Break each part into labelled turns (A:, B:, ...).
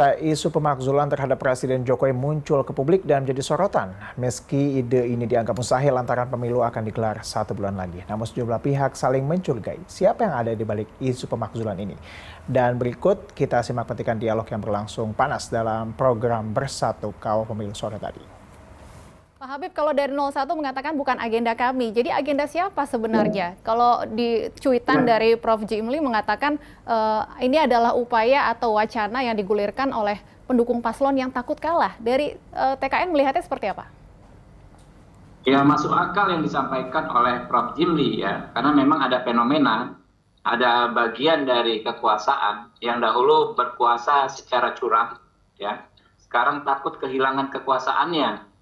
A: Isu pemakzulan terhadap Presiden Jokowi muncul ke publik dan menjadi sorotan. Meski ide ini dianggap mustahil lantaran pemilu akan digelar 1 bulan lagi. Namun sejumlah pihak saling mencurigai siapa yang ada di balik isu pemakzulan ini. Dan berikut kita simak petikan dialog yang berlangsung panas dalam program Bersatu Kawal Pemilu sore tadi.
B: Pak Habib, kalau dari 01 mengatakan bukan agenda kami, jadi agenda siapa sebenarnya? Kalau di cuitan dari Prof. Jimli mengatakan ini adalah upaya atau wacana yang digulirkan oleh pendukung paslon yang takut kalah. Dari TKN melihatnya seperti apa?
C: Ya, masuk akal yang disampaikan oleh Prof. Jimli ya, karena memang ada fenomena, ada bagian dari kekuasaan yang dahulu berkuasa secara curang, ya, sekarang takut kehilangan kekuasaannya.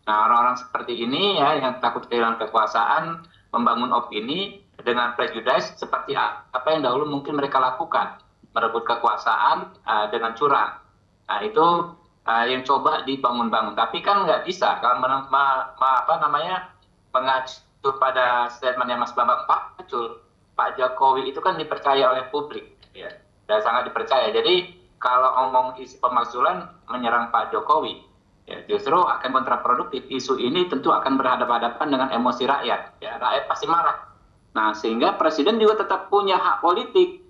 C: Nah, orang-orang seperti ini ya yang takut kehilangan kekuasaan membangun opini dengan prejudice seperti apa yang dahulu mungkin mereka lakukan, merebut kekuasaan dengan curang. Nah, itu yang coba dibangun-bangun. Tapi kan nggak bisa kalau mengacu pada statementnya Mas Bambang Pacul, Pak Jokowi itu kan dipercaya oleh publik, ya, dan sangat dipercaya. Jadi kalau ngomong isi pemakzulan menyerang Pak Jokowi, ya, justru akan kontraproduktif. Isu ini tentu akan berhadapan-hadapan dengan emosi rakyat. Ya, rakyat pasti marah. Nah, sehingga presiden juga tetap punya hak politik,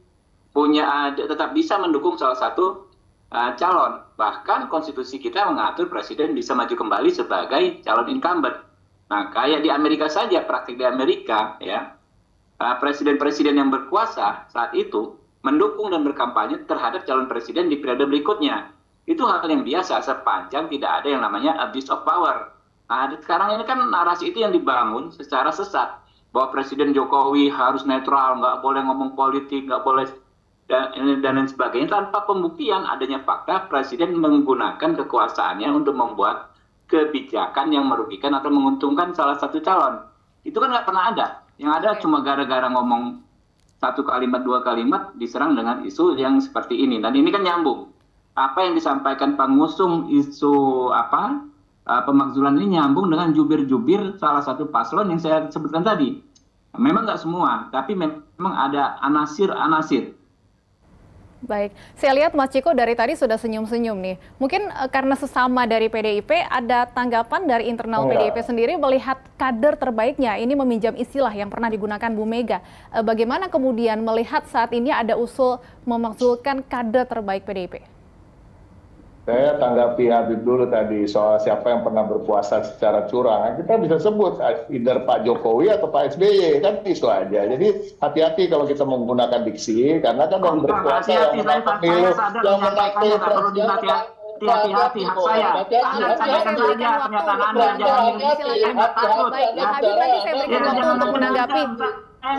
C: tetap bisa mendukung salah satu calon. Bahkan konstitusi kita mengatur presiden bisa maju kembali sebagai calon incumbent. Nah, kayak di Amerika saja, praktik di Amerika, ya, presiden-presiden yang berkuasa saat itu mendukung dan berkampanye terhadap calon presiden di periode berikutnya. Itu hal yang biasa sepanjang tidak ada yang namanya abuse of power. Nah, sekarang ini kan narasi itu yang dibangun secara sesat. Bahwa Presiden Jokowi harus netral, nggak boleh ngomong politik, nggak boleh dan lain sebagainya. Tanpa pembuktian adanya fakta Presiden menggunakan kekuasaannya untuk membuat kebijakan yang merugikan atau menguntungkan salah satu calon. Itu kan nggak pernah ada. Yang ada cuma gara-gara ngomong satu kalimat, dua kalimat diserang dengan isu yang seperti ini. Dan ini kan nyambung. Apa yang disampaikan pengusung isu pemakzulan ini nyambung dengan jubir-jubir salah satu paslon yang saya sebutkan tadi. Memang nggak semua, tapi memang ada anasir-anasir.
B: Baik, saya lihat Mas Ciko dari tadi sudah senyum-senyum nih. Mungkin karena sesama dari PDIP, ada tanggapan dari internal PDIP sendiri melihat kader terbaiknya ini meminjam istilah yang pernah digunakan Bu Mega. Bagaimana kemudian melihat saat ini ada usul memakzulkan kader terbaik PDIP?
D: Saya tanggapi Habib dulu tadi soal siapa yang pernah berkuasa secara curang. Kita bisa sebut either Pak Jokowi atau Pak SBY, kan itu aja. Jadi hati-hati kalau kita menggunakan diksi, karena kan yang berkuasa yang menang pemilu, yang menang pilpres,
C: hati-hati hak saya. Anda sampaikan saja pernyataan Anda, jangan silakan takut.
B: Baik, Pak Habib, nanti saya berikan waktu untuk menanggapi.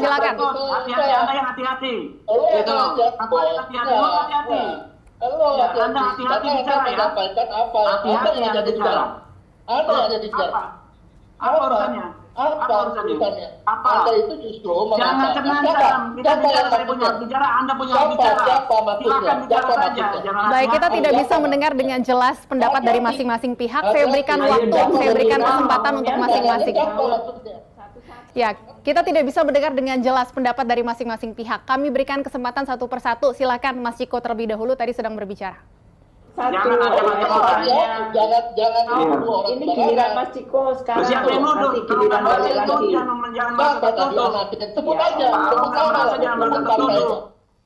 B: Silakan.
C: Hati-hati, Anda yang hati-hati. Gitu. Hati-hati. Anda hati-hati bicara ya. Hati-hati Anda bicara.
D: Anda ada bicara.
C: Apa urusannya?
D: Apa urusannya? Anda itu justru
C: jangan cengang-cengang. Kita bicara, saya punya bicara, Anda punya bicara. Silakan bicara saja.
B: Baik, kita tidak bisa mendengar dengan jelas pendapat dari masing-masing pihak. Saya berikan waktu, saya berikan kesempatan untuk masing-masing. Ya, kita tidak bisa mendengar dengan jelas pendapat dari masing-masing pihak. Kami berikan kesempatan satu persatu. Silakan Mas Ciko terlebih dahulu, tadi sedang berbicara.
E: Jangan ini giliran Mas Ciko sekarang.
C: Siapa yang nuduh?
E: Giliran balik lagi.
D: Sebut aja,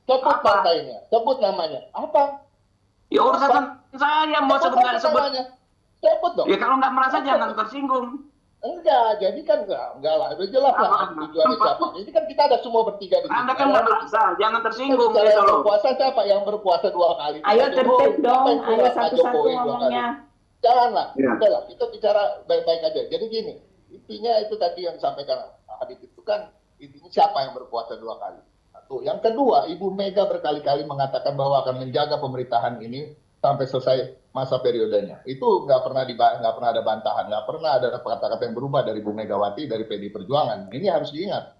D: sebut partainya, sebut namanya. Apa?
C: Ya urusan saya mau sebut nggak sebut.
D: Sebut dong.
C: Ya kalau nggak merasa jangan tersinggung.
D: Enggak, jadi kan enggak lah, udah jelas lah tujuannya siapa. Ini kan kita ada semua bertiga di sini.
C: Anda kan nggak merasa, jangan tersinggung gitu
D: Yang
C: loh.
D: berkuasa siapa? Yang berkuasa 2 kali.
E: Ayo tertib dong, ayo satu-satu ngomongnya.
D: Janganlah, udah lah, kita bicara baik-baik aja. Jadi gini, intinya itu tadi yang disampaikan Habib itu kan, intinya siapa yang berkuasa 2 kali. Satu. Yang kedua, Ibu Mega berkali-kali mengatakan bahwa akan menjaga pemerintahan ini sampai selesai masa periodenya. Itu nggak pernah ada bantahan, nggak pernah ada kata-kata yang berubah dari Bu Megawati, dari PDI Perjuangan. Ini harus diingat.